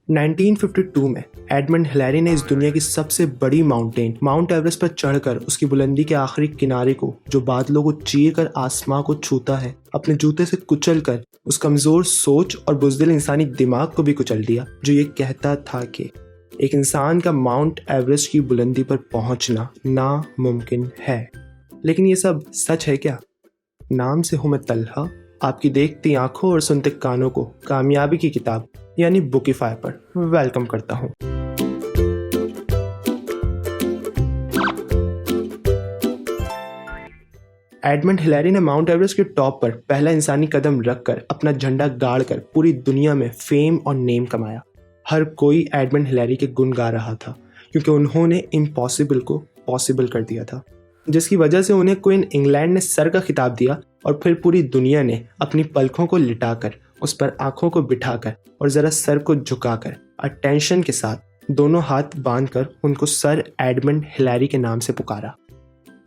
1952 में Edmund Hillary ने इस दुनिया की सबसे बड़ी माउंटेन माउंट एवरेस्ट पर चढ़कर उसकी बुलंदी के आखिरी किनारे को, जो बादलों को चीर कर आसमां को छूता है, अपने जूते से कुचल कर उस कमजोर सोच और बुज़दिल इंसानी दिमाग को भी कुचल दिया जो ये कहता था कि एक इंसान का माउंट एवरेस्ट की बुलंदी पर पहुंचना नामुमकिन है। लेकिन ये सब सच है क्या? नाम से हूं मैं तल्हा, आपकी देखती आंखों और सुनते कानों को कामयाबी की किताब यानी बुकीफाई पर वेलकम करता हूं। एडमंड हिलेरी ने माउंट एवरेस्ट के टॉप पर पहला इंसानी कदम रखकर अपना झंडा गाड़कर पूरी दुनिया में फेम और नेम कमाया। हर कोई एडमंड हिलेरी के गुण गा रहा था क्योंकि उन्होंने इम्पॉसिबल को पॉसिबल कर दिया था, जिसकी वजह से उन्हें क्वीन इंग्लैंड ने सर का खिताब दिया और फिर पूरी दुनिया ने अपनी पलकों को लिटाकर, उस पर आंखों को बिठाकर और जरा सर को झुकाकर अटेंशन के साथ दोनों हाथ बांधकर उनको सर एडमंड हिलेरी के नाम से पुकारा।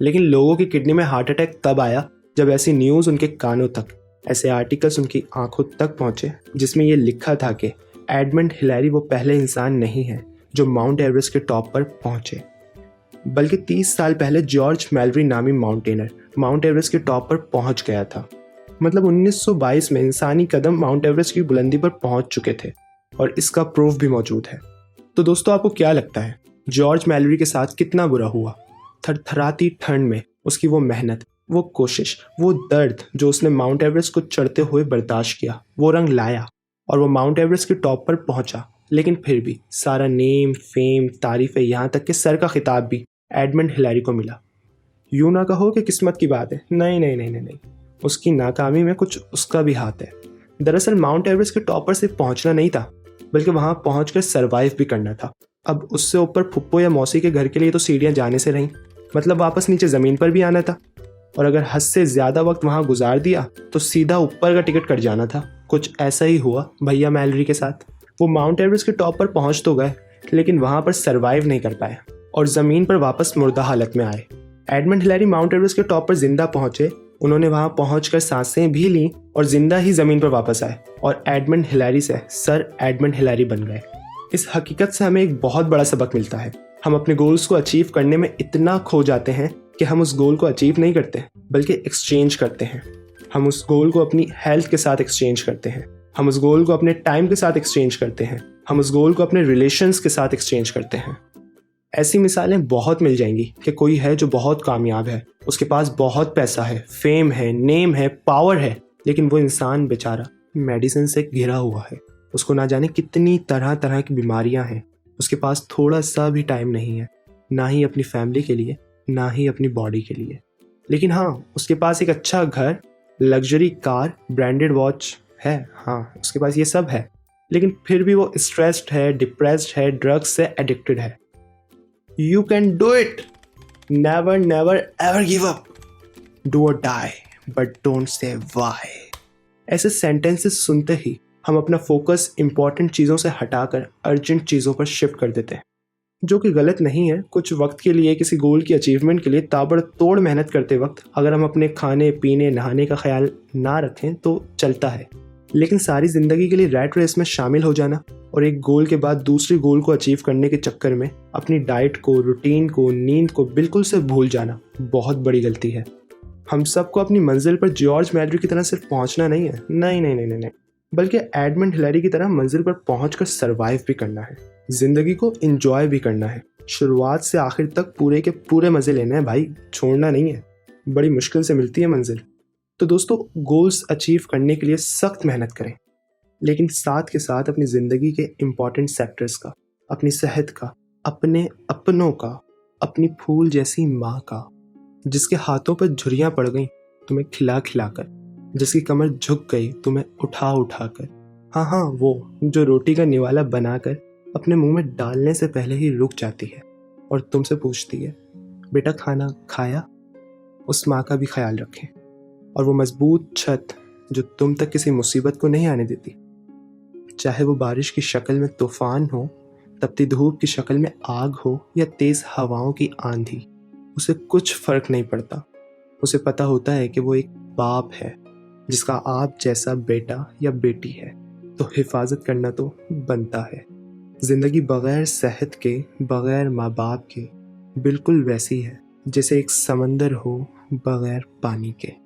लेकिन लोगों की किडनी में हार्ट अटैक तब आया जब ऐसी न्यूज़ उनके कानों तक, ऐसे आर्टिकल्स उनकी आंखों तक पहुंचे जिसमें यह लिखा था कि एडमंड हिलेरी वो पहले इंसान नहीं है जो माउंट एवरेस्ट के टॉप पर पहुंचे, बल्कि 30 साल पहले जॉर्ज मेलविन नामी माउंटेनर माउंट एवरेस्ट के टॉप पर पहुंच गया था। मतलब 1922 में इंसानी कदम माउंट एवरेस्ट की बुलंदी पर पहुंच चुके थे और इसका प्रूफ भी मौजूद है। तो दोस्तों, आपको क्या लगता है जॉर्ज मेलविन के साथ कितना बुरा हुआ? थरथराती ठंड में उसकी वो मेहनत, वो कोशिश, वो दर्द जो उसने माउंट एवरेस्ट को चढ़ते हुए बर्दाश्त किया, वो रंग लाया और वो माउंट एवरेस्ट के टॉप पर पहुंचा। लेकिन फिर भी सारा नेम, फेम, तारीफें, यहाँ तक कि सर का खिताब भी एडमंड हिलेरी को मिला। यूं ना कहो कि किस्मत की बात है, नहीं नहीं नहीं नहीं नहीं, उसकी नाकामी में कुछ उसका भी हाथ है। दरअसल माउंट एवरेस्ट के टॉप पर सिर्फ पहुंचना नहीं था, बल्कि वहां पहुंचकर सरवाइव भी करना था। अब उससे ऊपर फुप्पो या मौसी के घर के लिए तो सीढ़ियां जाने से रहीं, मतलब वापस नीचे ज़मीन पर भी आना था। और अगर हद से ज़्यादा वक्त वहां गुजार दिया तो सीधा ऊपर का टिकट कट जाना था। कुछ ऐसा ही हुआ भैया मेलविन के साथ। वो माउंट एवरेस्ट के टॉप पर पहुंच तो गए, लेकिन वहां पर सरवाइव नहीं कर पाए और ज़मीन पर वापस मुर्दा हालत में आए। एडमंड हिलेरी माउंट एवरेस्ट के टॉप पर जिंदा पहुंचे। उन्होंने वहां पहुंचकर सांसें भी लीं और जिंदा ही ज़मीन पर वापस आए और एडमंड हिलेरी से सर एडमंड हिलेरी बन गए। इस हकीकत से हमें एक बहुत बड़ा सबक मिलता है। हम अपने गोल्स को अचीव करने में इतना खो जाते हैं कि हम उस गोल को अचीव नहीं करते, बल्कि एक्सचेंज करते हैं। हम उस गोल को अपनी हेल्थ के साथ एक्सचेंज करते हैं, हम उस गोल को अपने टाइम के साथ एक्सचेंज करते हैं, हम उस गोल को अपने रिलेशंस के साथ एक्सचेंज करते हैं। ऐसी मिसालें बहुत मिल जाएंगी कि कोई है जो बहुत कामयाब है, उसके पास बहुत पैसा है, फेम है, नेम है, पावर है, लेकिन वो इंसान बेचारा मेडिसिन से घिरा हुआ है। उसको ना जाने कितनी तरह तरह की बीमारियां हैं। उसके पास थोड़ा सा भी टाइम नहीं है, ना ही अपनी फैमिली के लिए, ना ही अपनी बॉडी के लिए। लेकिन हाँ, उसके पास एक अच्छा घर, लग्जरी कार, ब्रांडेड वॉच है। हाँ, उसके पास ये सब है, लेकिन फिर भी वो स्ट्रेस्ड है, डिप्रेस्ड है, ड्रग्स से एडिक्टेड है। You can do it. Never, never, ever give up. Do or die, but don't say why. ऐसे सेंटेंसेस सुनते ही हम अपना फोकस इंपॉर्टेंट चीज़ों से हटाकर अर्जेंट चीज़ों पर शिफ्ट कर देते हैं, जो कि गलत नहीं है। कुछ वक्त के लिए किसी गोल की अचीवमेंट के लिए ताबड़तोड़ मेहनत करते वक्त अगर हम अपने खाने पीने नहाने का ख्याल ना रखें तो चलता है, लेकिन सारी ज़िंदगी के लिए रैट रेस में शामिल हो जाना और एक गोल के बाद दूसरे गोल को अचीव करने के चक्कर में अपनी डाइट को, रूटीन को, नींद को बिल्कुल से भूल जाना बहुत बड़ी गलती है। हम सबको अपनी मंजिल पर जॉर्ज मेलविन की तरह सिर्फ पहुंचना नहीं है, नहीं नहीं नहीं नहीं, बल्कि एडमंड हिलेरी की तरह मंजिल पर पहुंचकर सरवाइव भी करना है, जिंदगी को एंजॉय भी करना है, शुरुआत से आखिर तक पूरे के पूरे मजे लेने हैं भाई, छोड़ना नहीं है। बड़ी मुश्किल से मिलती है मंजिल। तो दोस्तों, गोल्स अचीव करने के लिए सख्त मेहनत करें, लेकिन साथ के साथ अपनी ज़िंदगी के इम्पॉर्टेंट सेक्टर्स का, अपनी सेहत का, अपने अपनों का, अपनी फूल जैसी माँ का, जिसके हाथों पर झुर्रियाँ पड़ गईं तुम्हें खिला खिला कर, जिसकी कमर झुक गई तुम्हें उठा उठा कर, हाँ, वो जो रोटी का निवाला बनाकर अपने मुंह में डालने से पहले ही रुक जाती है और तुमसे पूछती है, बेटा खाना खाया? उस माँ का भी ख्याल रखें। और वो मजबूत छत जो तुम तक किसी मुसीबत को नहीं आने देती, चाहे वो बारिश की शक्ल में तूफान हो, तपती धूप की शक्ल में आग हो या तेज हवाओं की आंधी, उसे कुछ फर्क नहीं पड़ता। उसे पता होता है कि वो एक बाप है जिसका आप जैसा बेटा या बेटी है, तो हिफाजत करना तो बनता है। जिंदगी बगैर सेहत के, बगैर माँ बाप के बिल्कुल वैसी है जैसे एक समंदर हो बगैर पानी के।